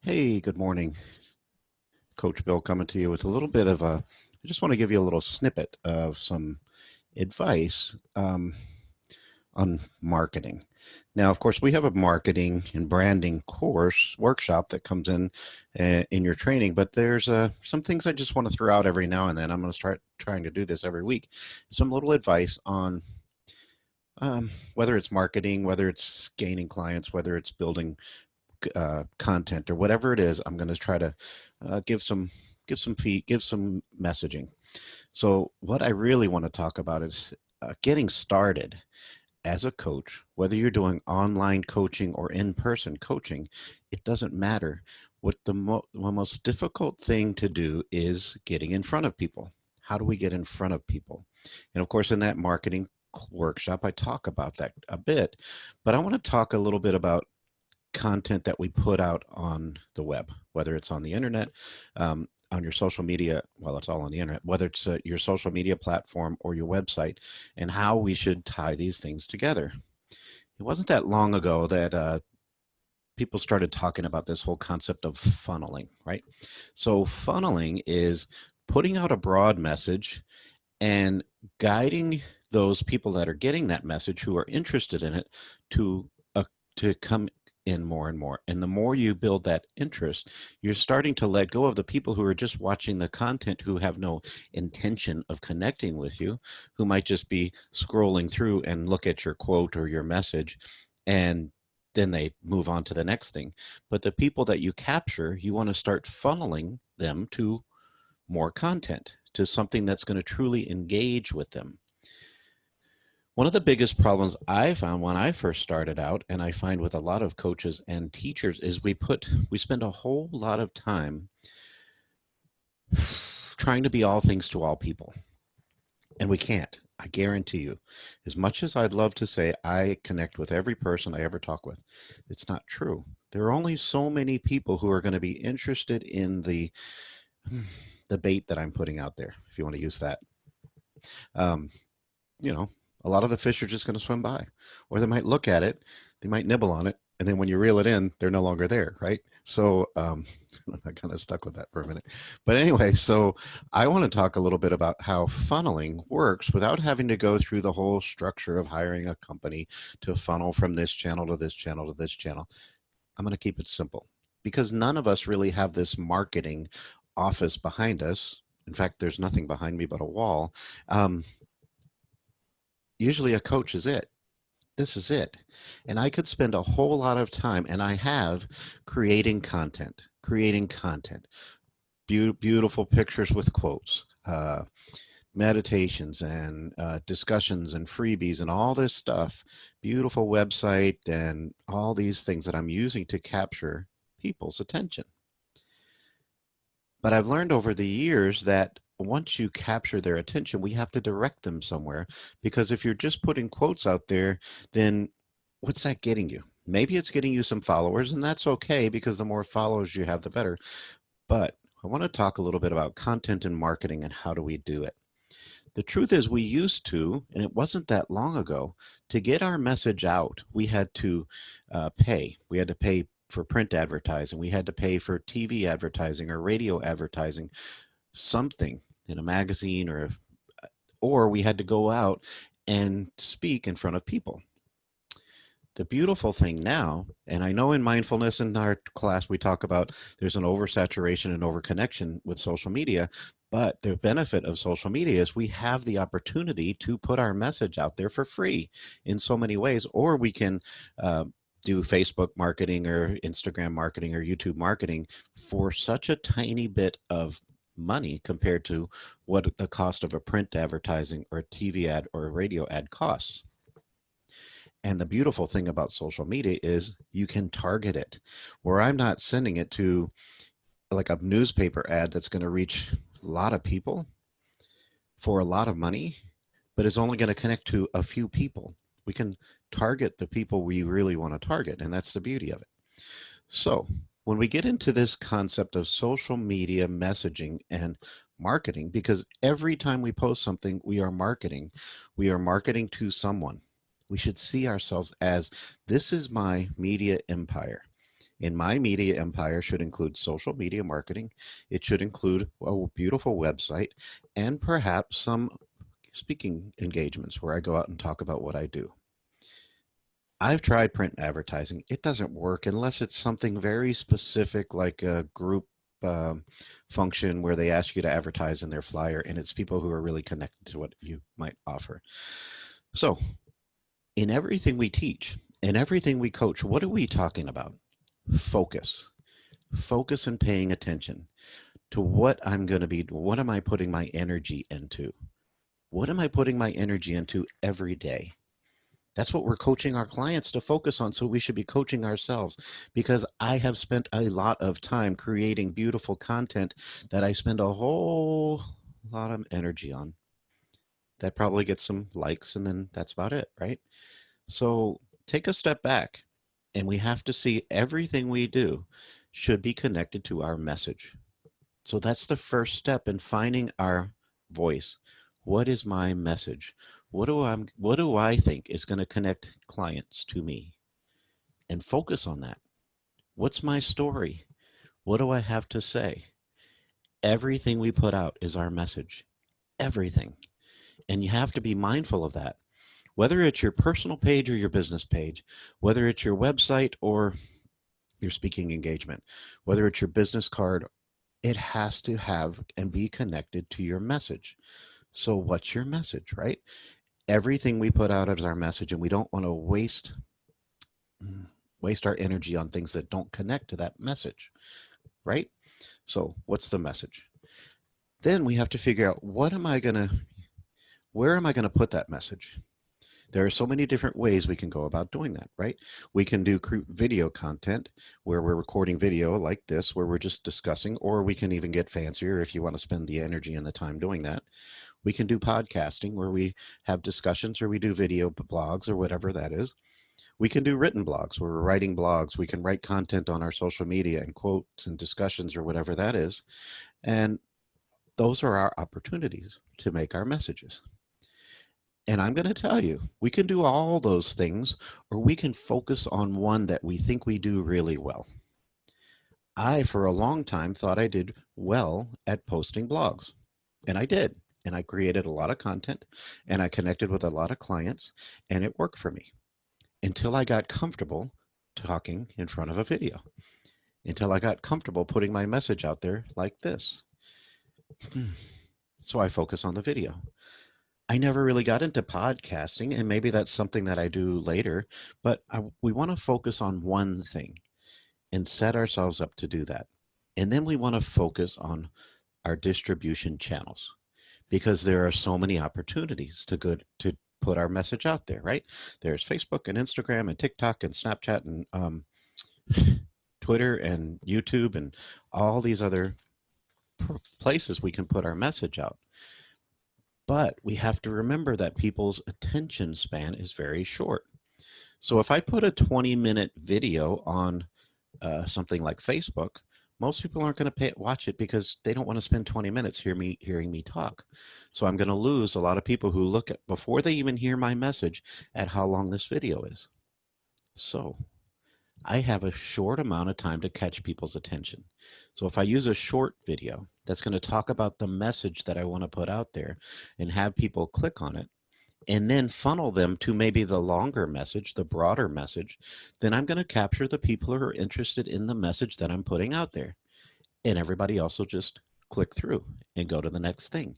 Hey, good morning. Coach Bill coming to you with a little bit of I just want to give you a little snippet of some advice on marketing. Now, of course, we have a marketing and branding course workshop that comes in your training, but there's some things I just want to throw out every now and then. I'm going to start trying to do this every week. Some little advice on whether it's marketing, whether it's gaining clients, whether it's building content or whatever it is. I'm going to try to give some messaging. So what I really want to talk about is getting started as a coach, whether you're doing online coaching or in-person coaching. It doesn't matter. What the most difficult thing to do is getting in front of people. How do we get in front of people? And of course, in that marketing workshop, I talk about that a bit, but I want to talk a little bit about content that we put out on the web, whether it's on the internet, on your social media, well, it's all on the internet, whether it's your social media platform or your website, and how we should tie these things together. It wasn't that long ago that people started talking about this whole concept of funneling, right? So, funneling is putting out a broad message and guiding those people that are getting that message who are interested in it to to come in more and more. And the more you build that interest, you're starting to let go of the people who are just watching the content, who have no intention of connecting with you, who might just be scrolling through and look at your quote or your message, and then they move on to the next thing. But the people that you capture, you want to start funneling them to more content, to something that's going to truly engage with them. One of the biggest problems I found when I first started out, and I find with a lot of coaches and teachers, is we spend a whole lot of time trying to be all things to all people. And we can't. I guarantee you. As much as I'd love to say I connect with every person I ever talk with, it's not true. There are only so many people who are going to be interested in the bait that I'm putting out there, if you want to use that. Um, you know, a lot of the fish are just going to swim by, or they might look at it, they might nibble on it, and then when you reel it in, they're no longer there, right? So I kind of stuck with that for a minute. But anyway, so I want to talk a little bit about how funneling works without having to go through the whole structure of hiring a company to funnel from this channel to this channel to this channel. I'm going to keep it simple because none of us really have this marketing office behind us. In fact, there's nothing behind me but a wall. Um, Usually a coach is it. This is it. And I could spend a whole lot of time, and I have, creating content, beautiful pictures with quotes, meditations and discussions and freebies and all this stuff, beautiful website and all these things that I'm using to capture people's attention. But I've learned over the years that once you capture their attention, we have to direct them somewhere, because if you're just putting quotes out there, then what's that getting you? Maybe it's getting you some followers, and that's okay because the more followers you have, the better. But I want to talk a little bit about content and marketing and how do we do it. The truth is, we used to, and it wasn't that long ago, to get our message out, we had to pay. We had to pay for print advertising. We had to pay for TV advertising or radio advertising, something in a magazine, or we had to go out and speak in front of people. The beautiful thing now, and I know in mindfulness in our class we talk about there's an oversaturation and overconnection with social media, but the benefit of social media is we have the opportunity to put our message out there for free in so many ways, or we can uh, do Facebook marketing or Instagram marketing or YouTube marketing for such a tiny bit of money compared to what the cost of a print advertising or a TV ad or a radio ad costs. And the beautiful thing about social media is you can target it, where I'm not sending it to like a newspaper ad that's going to reach a lot of people for a lot of money, but is only going to connect to a few people. We can target the people we really want to target, and that's the beauty of it. So, when we get into this concept of social media messaging and marketing, because every time we post something, we are marketing to someone. We should see ourselves as this is my media empire. And my media empire should include social media marketing. It should include a beautiful website and perhaps some speaking engagements where I go out and talk about what I do. I've tried print advertising. It doesn't work unless it's something very specific, like a group um, function where they ask you to advertise in their flyer, and it's people who are really connected to what you might offer. So, in everything we teach, in everything we coach, what are we talking about? Focus. Focus and paying attention to what I'm going to be, what am I putting my energy into? What am I putting my energy into every day? That's what we're coaching our clients to focus on. So we should be coaching ourselves because I have spent a lot of time creating beautiful content that I spend a whole lot of energy on. That probably gets some likes and then that's about it, right? So take a step back and we have to see everything we do should be connected to our message. So that's the first step in finding our voice. What is my message? What do I think is going to connect clients to me? And focus on that. What's my story? What do I have to say? Everything we put out is our message. Everything. And you have to be mindful of that. Whether it's your personal page or your business page, whether it's your website or your speaking engagement, whether it's your business card, it has to have and be connected to your message. So what's your message, right? Everything we put out is our message, and we don't want to waste our energy on things that don't connect to that message, right? So what's the message? Then we have to figure out where am I going to put that message? There are so many different ways we can go about doing that, right? We can do video content where we're recording video like this, where we're just discussing, or we can even get fancier if you want to spend the energy and the time doing that. We can do podcasting where we have discussions or we do video blogs or whatever that is. We can do written blogs where we're writing blogs. We can write content on our social media and quotes and discussions or whatever that is. And those are our opportunities to make our messages. And I'm going to tell you, we can do all those things, or we can focus on one that we think we do really well. I, for a long time, thought I did well at posting blogs, and I did. And I created a lot of content, and I connected with a lot of clients, and it worked for me until I got comfortable talking in front of a video, until I got comfortable putting my message out there like this. So I focus on the video. I never really got into podcasting, and maybe that's something that I do later, but we want to focus on one thing and set ourselves up to do that. And then we want to focus on our distribution channels because there are so many opportunities to put our message out there, right? There's Facebook and Instagram and TikTok and Snapchat and Twitter and YouTube and all these other places we can put our message out. But we have to remember that people's attention span is very short. So if I put a 20-minute video on something like Facebook, most people aren't going to watch it because they don't want to spend 20 minutes hearing me talk. So I'm going to lose a lot of people who look at before they even hear my message at how long this video is. So I have a short amount of time to catch people's attention. So if I use a short video that's going to talk about the message that I want to put out there and have people click on it, and then funnel them to maybe the longer message, the broader message, then I'm going to capture the people who are interested in the message that I'm putting out there. And everybody else will just click through and go to the next thing.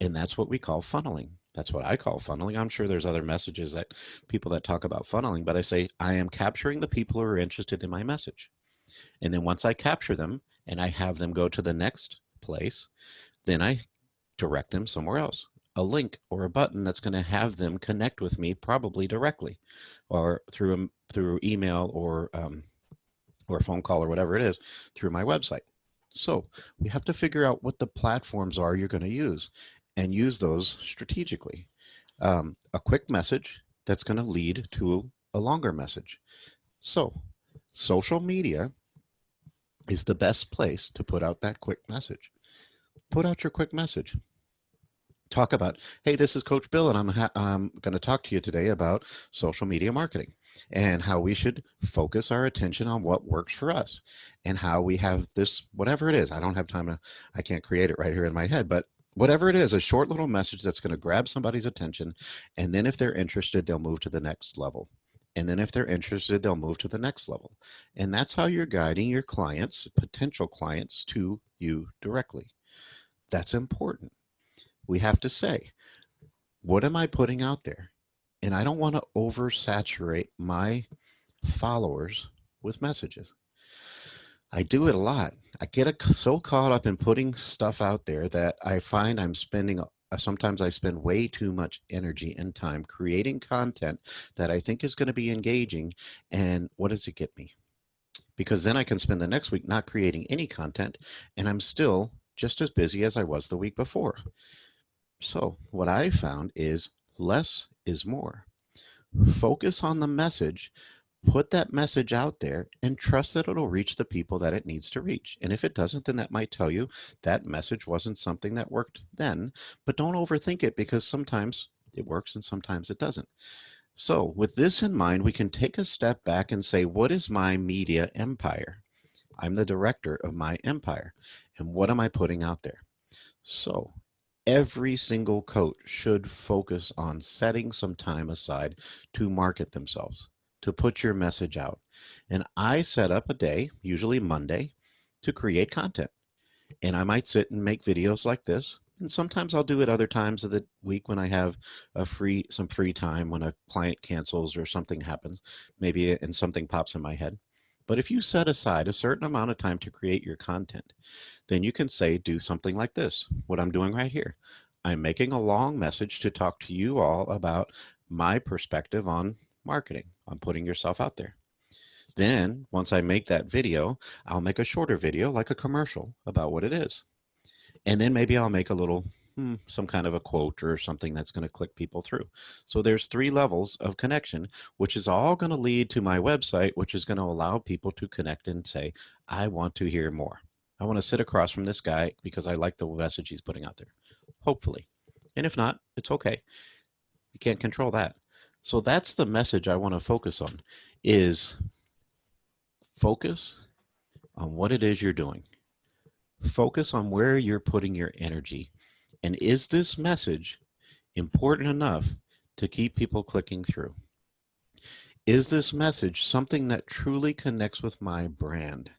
And that's what we call funneling. That's what I call funneling. I'm sure there's other messages that people that talk about funneling, but I say I am capturing the people who are interested in my message. And then once I capture them and I have them go to the next place, then I direct them somewhere else. A link or a button that's going to have them connect with me probably directly or through email or a phone call or whatever it is through my website. So we have to figure out what the platforms are you're going to use and use those strategically. A quick message that's going to lead to a longer message. So social media is the best place to put out that quick message. Put out your quick message. Talk about, hey, this is Coach Bill, and I'm going to talk to you today about social media marketing. and how we should focus our attention on what works for us, and how we have this, whatever it is. I don't have time to, I can't create it right here in my head, but whatever it is, a short little message that's going to grab somebody's attention. And then if they're interested, they'll move to the next level. And then if they're interested, they'll move to the next level. And that's how you're guiding your clients, potential clients, to you directly. That's important. We have to say, what am I putting out there? And I don't want to oversaturate my followers with messages. I do it a lot. I get so caught up in putting stuff out there that I find I'm spending, sometimes I spend way too much energy and time creating content that I think is going to be engaging. And what does it get me? Because then I can spend the next week not creating any content, and I'm still just as busy as I was the week before. So what I found is less is more. Focus on the message, put that message out there, and trust that it'll reach the people that it needs to reach. And if it doesn't, then that might tell you that message wasn't something that worked then. But don't overthink it, because sometimes it works and sometimes it doesn't. So with this in mind, we can take a step back and say, what is my media empire? I'm the director of my empire. And what am I putting out there? So every single coach should focus on setting some time aside to market themselves, to put your message out. And I set up a day, usually Monday, to create content. And I might sit and make videos like this. And sometimes I'll do it other times of the week when I have some free time, when a client cancels or something happens, maybe, and something pops in my head. But if you set aside a certain amount of time to create your content, then you can say, do something like this, what I'm doing right here. I'm making a long message to talk to you all about my perspective on marketing, on putting yourself out there. Then once I make that video, I'll make a shorter video, like a commercial, about what it is. And then maybe I'll make a little, some kind of a quote or something that's going to click people through. So there's 3 levels of connection, which is all going to lead to my website, which is going to allow people to connect and say, I want to hear more. I want to sit across from this guy because I like the message he's putting out there, hopefully. And if not, it's okay. You can't control that. So that's the message I want to focus on, is focus on what it is you're doing. Focus on where you're putting your energy. And is this message important enough to keep people clicking through? Is this message something that truly connects with my brand,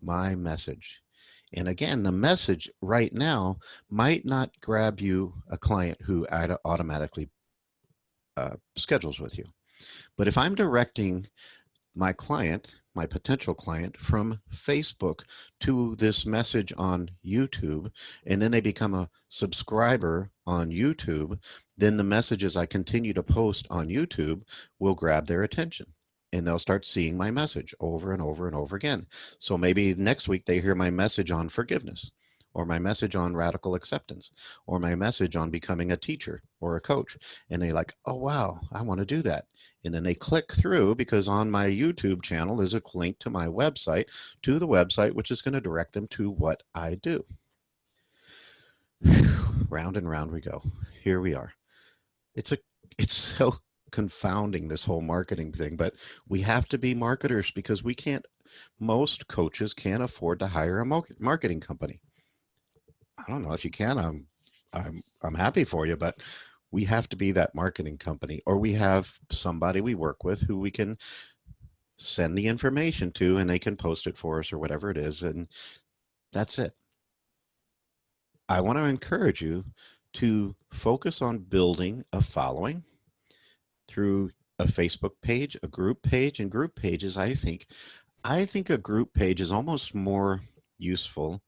my message? And again, the message right now might not grab you a client who automatically schedules with you. But if I'm directing my client, my potential client, from Facebook to this message on YouTube, and then they become a subscriber on YouTube, then the messages I continue to post on YouTube will grab their attention. And they'll start seeing my message over and over and over again. So maybe next week they hear my message on forgiveness, or my message on radical acceptance, or my message on becoming a teacher or a coach. And they like, oh, wow, I want to do that. And then they click through, because on my YouTube channel is a link to my website, to the website, which is going to direct them to what I do. Round and round we go. Here we are. It's so confounding, this whole marketing thing, but we have to be marketers, because most coaches can't afford to hire a marketing company. I don't know if you can. I'm happy for you, but we have to be that marketing company, or we have somebody we work with who we can send the information to, and they can post it for us or whatever it is, and that's it. I want to encourage you to focus on building a following through a Facebook page, a group page. And group pages, I think a group page is almost more useful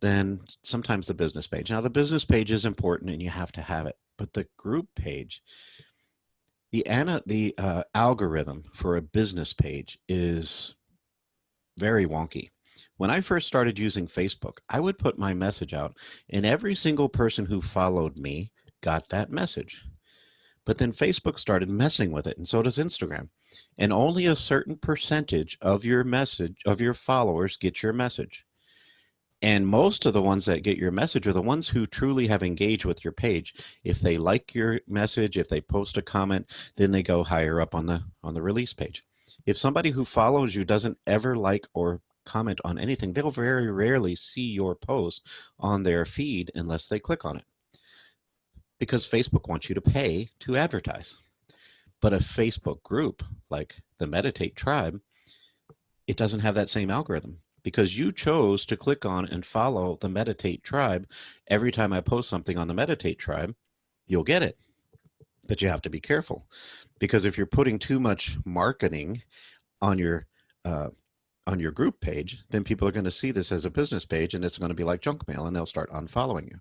than sometimes the business page. Now, the business page is important and you have to have it, but the group page, the algorithm for a business page is very wonky. When I first started using Facebook, I would put my message out, and every single person who followed me got that message. But then Facebook started messing with it, and so does Instagram. And only a certain percentage of your followers get your message. And most of the ones that get your message are the ones who truly have engaged with your page. If they like your message, if they post a comment, then they go higher up on the release page. If somebody who follows you doesn't ever like or comment on anything, they'll very rarely see your post on their feed unless they click on it, because Facebook wants you to pay to advertise. But a Facebook group like the Meditate Tribe, it doesn't have that same algorithm because you chose to click on and follow the Meditate Tribe. Every time I post something on the Meditate Tribe, you'll get it. But you have to be careful, because if you're putting too much marketing on your uh, on your group page, then people are going to see this as a business page, and it's going to be like junk mail, and they'll start unfollowing you.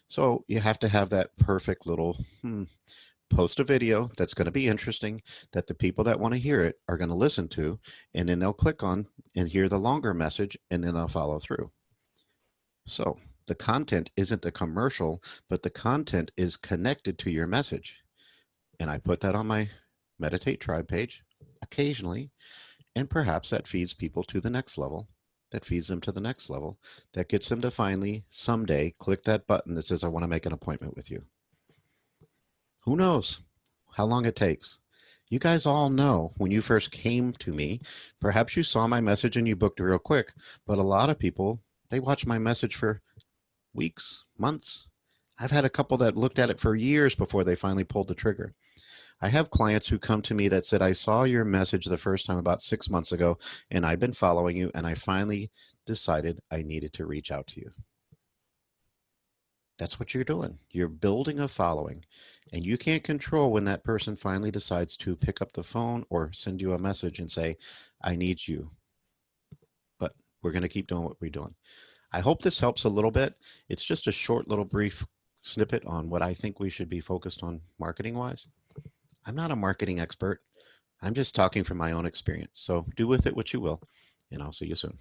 So you have to have that perfect little post a video that's going to be interesting, that the people that want to hear it are going to listen to, and then they'll click on and hear the longer message, and then they'll follow through. So the content isn't a commercial, but the content is connected to your message. And I put that on my Meditate Tribe page occasionally, and perhaps that feeds people to the next level. That feeds them to the next level. That gets them to finally someday click that button that says, I want to make an appointment with you. Who knows how long it takes? You guys all know when you first came to me, perhaps you saw my message and you booked real quick, but a lot of people, they watch my message for weeks, months. I've had a couple that looked at it for years before they finally pulled the trigger. I have clients who come to me that said, I saw your message the first time about 6 months ago, and I've been following you, and I finally decided I needed to reach out to you. That's what you're doing. You're building a following, and you can't control when that person finally decides to pick up the phone or send you a message and say, I need you. But we're going to keep doing what we're doing. I hope this helps a little bit. It's just a short little brief snippet on what I think we should be focused on marketing wise. I'm not a marketing expert. I'm just talking from my own experience. So do with it what you will, and I'll see you soon.